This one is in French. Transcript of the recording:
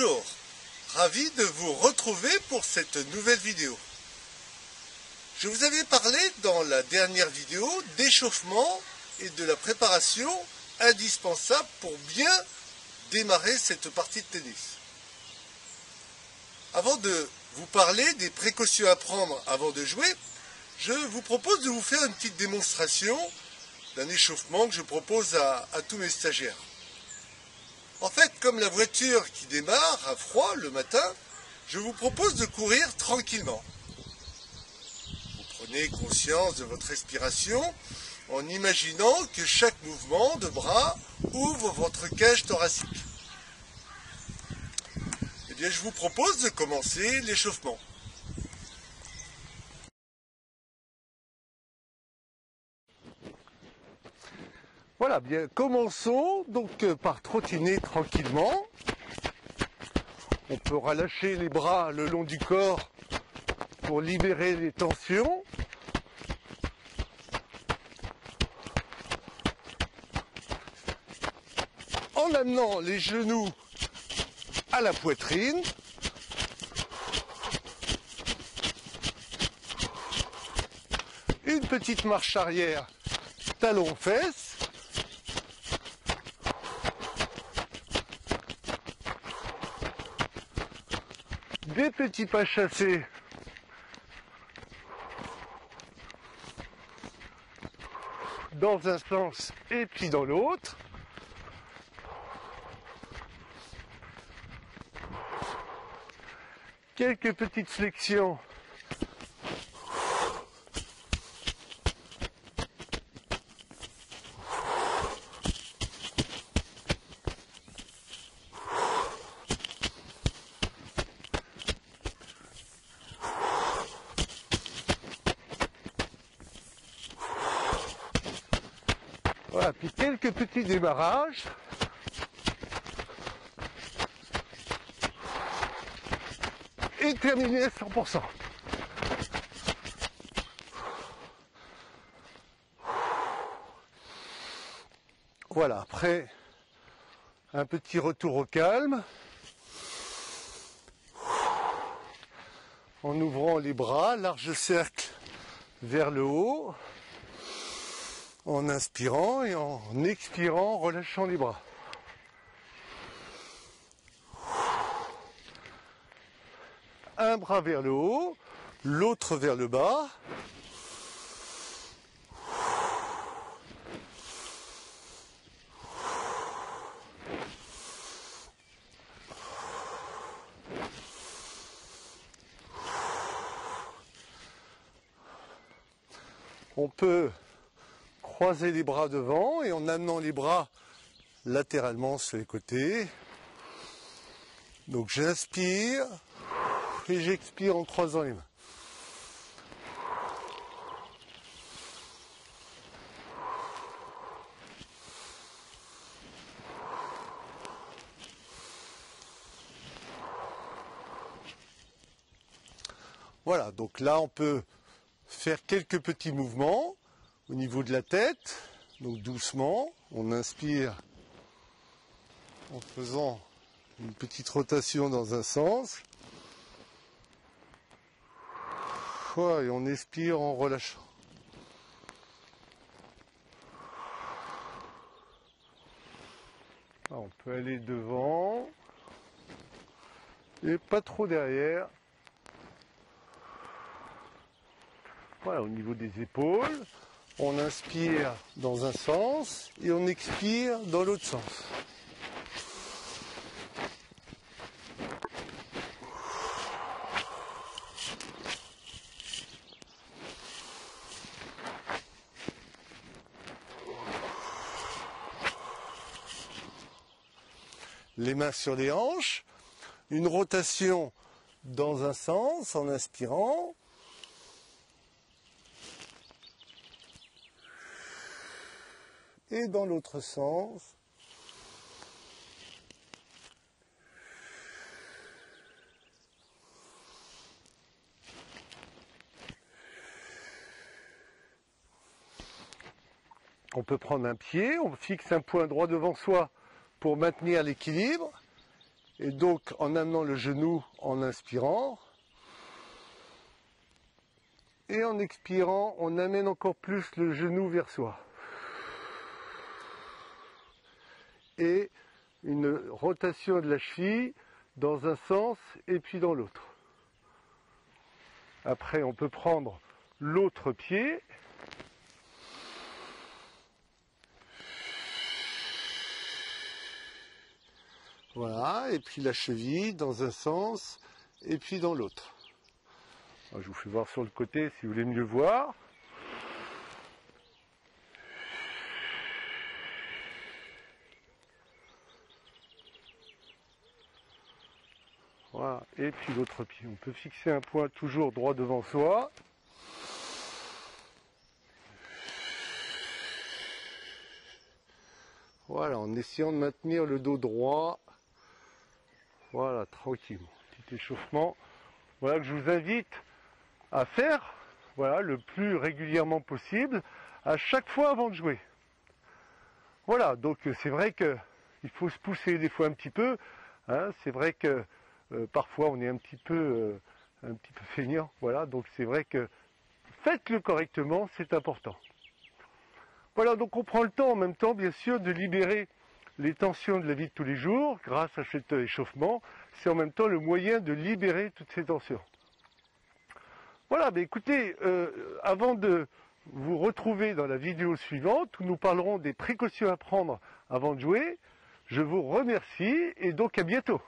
Bonjour, ravi de vous retrouver pour cette nouvelle vidéo. Je vous avais parlé dans la dernière vidéo d'échauffement et de la préparation indispensable pour bien démarrer cette partie de tennis. Avant de vous parler des précautions à prendre avant de jouer, je vous propose de vous faire une petite démonstration d'un échauffement que je propose à tous mes stagiaires. En fait, comme la voiture qui démarre à froid le matin, je vous propose de courir tranquillement. Vous prenez conscience de votre respiration en imaginant que chaque mouvement de bras ouvre votre cage thoracique. Eh bien, je vous propose de commencer l'échauffement. Voilà, bien, commençons donc par trottiner tranquillement. On peut relâcher les bras le long du corps pour libérer les tensions. En amenant les genoux à la poitrine. Une petite marche arrière, talons-fesses. Des petits pas chassés dans un sens et puis dans l'autre. Quelques petites flexions. Voilà, puis quelques petits démarrages. Et terminer à 100%. Voilà, après un petit retour au calme. En ouvrant les bras, large cercle vers le haut. En inspirant et en expirant, relâchant les bras. Un bras vers le haut, l'autre vers le bas. On peut croiser les bras devant et en amenant les bras latéralement sur les côtés. Donc j'inspire et j'expire en croisant les mains. Voilà, donc là on peut faire quelques petits mouvements au niveau de la tête. Donc doucement, on inspire en faisant une petite rotation dans un sens. Voilà, et on expire en relâchant. Alors, on peut aller devant et pas trop derrière. Voilà, au niveau des épaules, on inspire dans un sens et on expire dans l'autre sens. Les mains sur les hanches, une rotation dans un sens en inspirant. Et dans l'autre sens. On peut prendre un pied, on fixe un point droit devant soi pour maintenir l'équilibre. Et donc en amenant le genou en inspirant, et en expirant, on amène encore plus le genou vers soi. Et une rotation de la cheville dans un sens et puis dans l'autre. Après, on peut prendre l'autre pied. Voilà, et puis la cheville dans un sens et puis dans l'autre. Je vous fais voir sur le côté si vous voulez mieux voir. Voilà, et puis l'autre pied. On peut fixer un point toujours droit devant soi. Voilà, en essayant de maintenir le dos droit. Voilà, tranquillement. Petit échauffement. Voilà que je vous invite à faire, voilà, le plus régulièrement possible, à chaque fois avant de jouer. Voilà, donc c'est vrai que il faut se pousser des fois un petit peu. Hein, c'est vrai que parfois on est un petit peu feignant. Voilà, donc c'est vrai que faites-le correctement, c'est important. Voilà, donc on prend le temps en même temps, bien sûr, de libérer les tensions de la vie de tous les jours grâce à cet échauffement. C'est en même temps le moyen de libérer toutes ces tensions. Voilà, mais écoutez, avant de vous retrouver dans la vidéo suivante, où nous parlerons des précautions à prendre avant de jouer, je vous remercie et donc à bientôt.